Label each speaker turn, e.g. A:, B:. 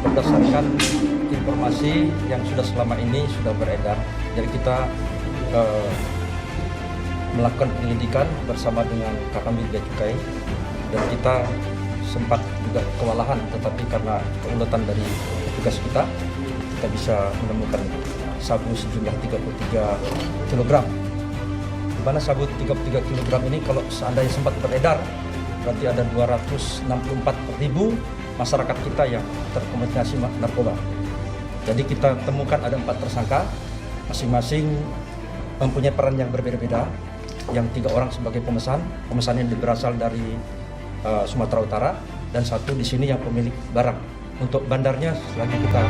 A: berdasarkan informasi yang sudah selama ini sudah beredar. Jadi kita melakukan penyelidikan bersama dengan Kakambil Bea Cukai, dan kita sempat juga kewalahan, tetapi karena keuletan dari tugas kita bisa menemukan sabu sejumlah 33 kg. Di mana sabu 33 kg ini kalau seandainya sempat beredar, berarti ada 264.000 masyarakat kita yang terkontaminasi narkoba. Jadi kita temukan ada 4 tersangka, masing-masing mempunyai peran yang berbeda-beda. Yang 3 orang sebagai pemesan yang berasal dari Sumatera Utara, dan 1 di sini yang pemilik barang. Untuk bandarnya lagi kita